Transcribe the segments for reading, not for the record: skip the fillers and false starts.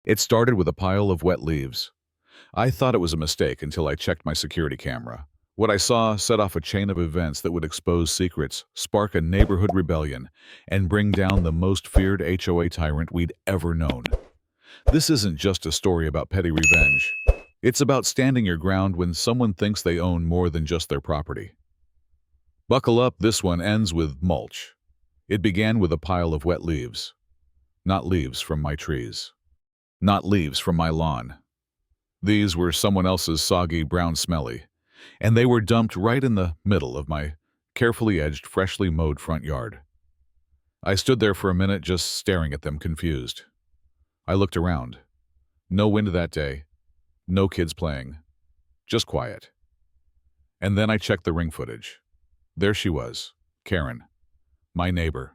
It started with a pile of wet leaves. I thought it was a mistake until I checked my security camera. What I saw set off a chain of events that would expose secrets, spark a neighborhood rebellion, and bring down the most feared HOA tyrant we'd ever known. This isn't just a story about petty revenge. It's about standing your ground when someone thinks they own more than just their property. Buckle up, this one ends with mulch. It began with a pile of wet leaves. Not leaves from my trees. Not leaves from my lawn. These were someone else's soggy, brown smelly, and they were dumped right in the middle of my carefully edged, freshly mowed front yard. I stood there for a minute just staring at them, confused. I looked around. No wind that day. No kids playing. Just quiet. And then I checked the ring footage. There she was, Karen, my neighbor.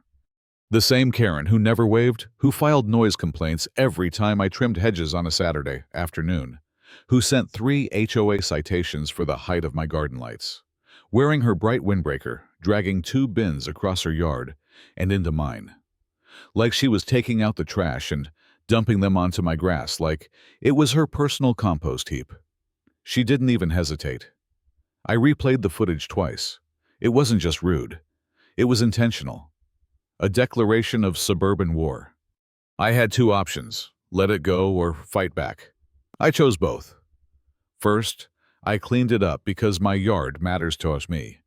The same Karen who never waved, who filed noise complaints every time I trimmed hedges on a Saturday afternoon, who sent 3 HOA citations for the height of my garden lights, wearing her bright windbreaker, dragging 2 bins across her yard and into mine, like she was taking out the trash and dumping them onto my grass like it was her personal compost heap. She didn't even hesitate. I replayed the footage twice. It wasn't just rude. It was intentional. A declaration of suburban war. I had 2 options, let it go or fight back. I chose both. First, I cleaned it up because my yard matters to me.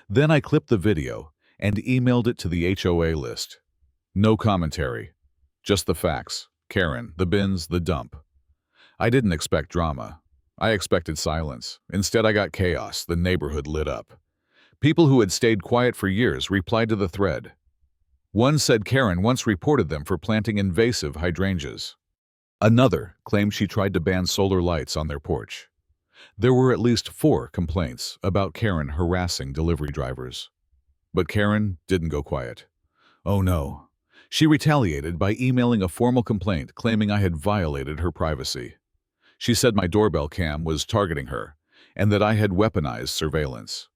Then I clipped the video and emailed it to the HOA list. No commentary, just the facts. Karen, the bins, the dump. I didn't expect drama. I expected silence. Instead, I got chaos. The neighborhood lit up. People who had stayed quiet for years replied to the thread. One said Karen once reported them for planting invasive hydrangeas. Another claimed she tried to ban solar lights on their porch. There were at least 4 complaints about Karen harassing delivery drivers. But Karen didn't go quiet. Oh no. She retaliated by emailing a formal complaint claiming I had violated her privacy. She said my doorbell cam was targeting her and that I had weaponized surveillance.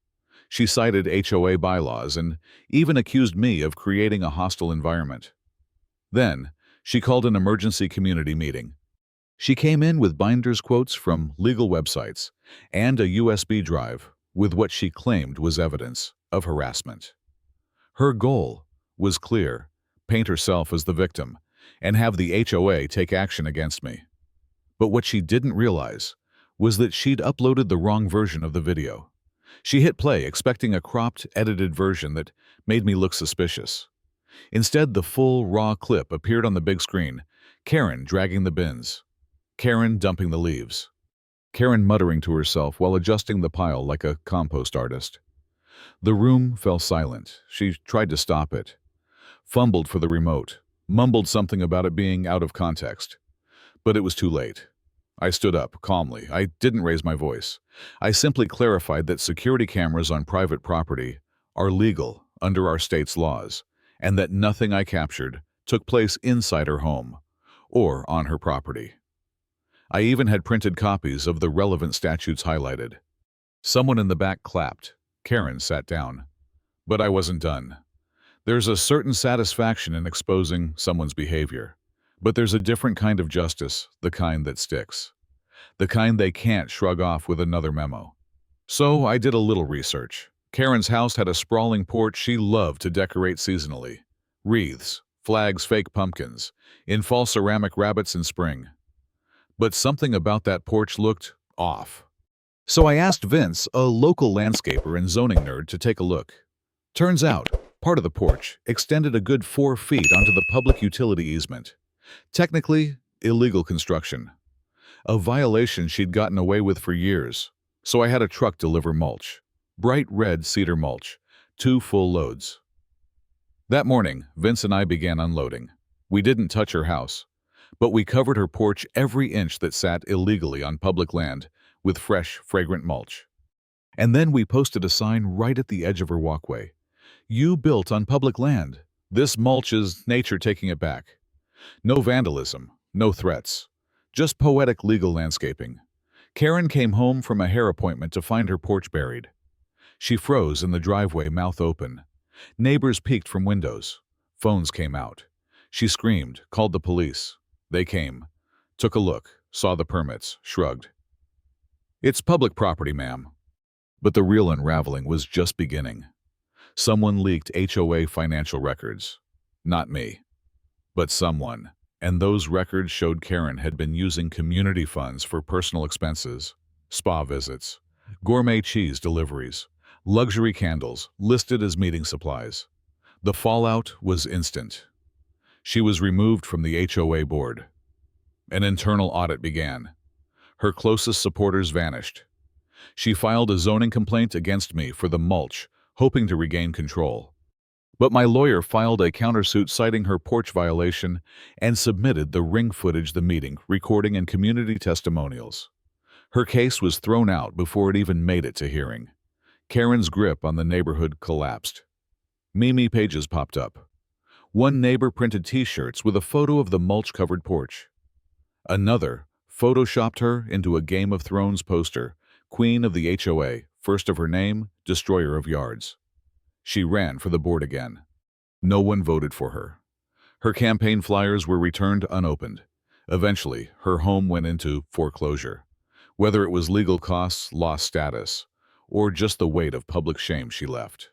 She cited HOA bylaws and even accused me of creating a hostile environment. Then, she called an emergency community meeting. She came in with binders quotes from legal websites and a USB drive with what she claimed was evidence of harassment. Her goal was clear: paint herself as the victim and have the HOA take action against me. But what she didn't realize was that she'd uploaded the wrong version of the video. She hit play expecting a cropped, edited version that made me look suspicious. Instead, the full, raw clip appeared on the big screen. Karen dragging the bins. Karen dumping the leaves. Karen muttering to herself while adjusting the pile like a compost artist. The room fell silent. She tried to stop it. Fumbled for the remote. Mumbled something about it being out of context. But it was too late. I stood up, calmly. I didn't raise my voice. I simply clarified that security cameras on private property are legal under our state's laws, and that nothing I captured took place inside her home or on her property. I even had printed copies of the relevant statutes highlighted. Someone in the back clapped. Karen sat down. But I wasn't done. There's a certain satisfaction in exposing someone's behavior. But there's a different kind of justice, the kind that sticks. The kind they can't shrug off with another memo. So I did a little research. Karen's house had a sprawling porch she loved to decorate seasonally. Wreaths, flags, fake pumpkins, in fall ceramic rabbits in spring. But something about that porch looked off. So I asked Vince, a local landscaper and zoning nerd, to take a look. Turns out, part of the porch extended a good 4 feet onto the public utility easement. Technically, illegal construction. A violation she'd gotten away with for years. So I had a truck deliver mulch. Bright red cedar mulch. 2 full loads. That morning, Vince and I began unloading. We didn't touch her house, but we covered her porch every inch that sat illegally on public land with fresh, fragrant mulch. And then we posted a sign right at the edge of her walkway. You built on public land. This mulch is nature taking it back. No vandalism, no threats, just poetic legal landscaping. Karen came home from a hair appointment to find her porch buried. She froze in the driveway, mouth open. Neighbors peeked from windows. Phones came out. She screamed, called the police. They came. Took a look, saw the permits, shrugged. It's public property, ma'am. But the real unraveling was just beginning. Someone leaked HOA financial records. Not me, but someone. And those records showed Karen had been using community funds for personal expenses, spa visits, gourmet cheese deliveries, luxury candles listed as meeting supplies. The fallout was instant. She was removed from the HOA board. An internal audit began. Her closest supporters vanished. She filed a zoning complaint against me for the mulch, hoping to regain control. But my lawyer filed a countersuit citing her porch violation and submitted the ring footage, the meeting, recording, and community testimonials. Her case was thrown out before it even made it to hearing. Karen's grip on the neighborhood collapsed. Meme pages popped up. One neighbor printed T-shirts with a photo of the mulch-covered porch. Another photoshopped her into a Game of Thrones poster, Queen of the HOA, first of her name, destroyer of yards. She ran for the board again. No one voted for her. Her campaign flyers were returned unopened. Eventually, her home went into foreclosure. Whether it was legal costs, lost status, or just the weight of public shame she left.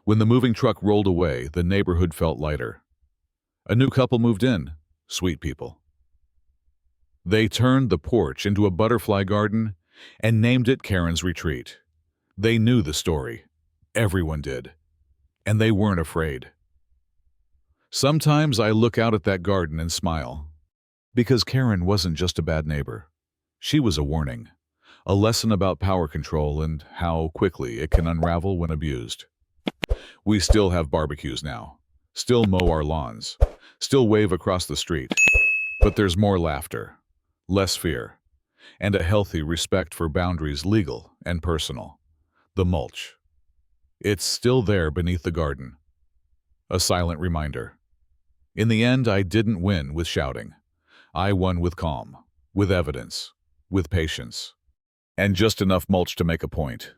When the moving truck rolled away, the neighborhood felt lighter. A new couple moved in, sweet people. They turned the porch into a butterfly garden and named it Karen's Retreat. They knew the story. Everyone did. And they weren't afraid. Sometimes I look out at that garden and smile. Because Karen wasn't just a bad neighbor. She was a warning. A lesson about power control and how quickly it can unravel when abused. We still have barbecues now. Still mow our lawns. Still wave across the street. But there's more laughter. Less fear. And a healthy respect for boundaries, legal and personal. The mulch. It's still there beneath the garden. A silent reminder. In the end, I didn't win with shouting. I won with calm, with evidence, with patience. And just enough mulch to make a point.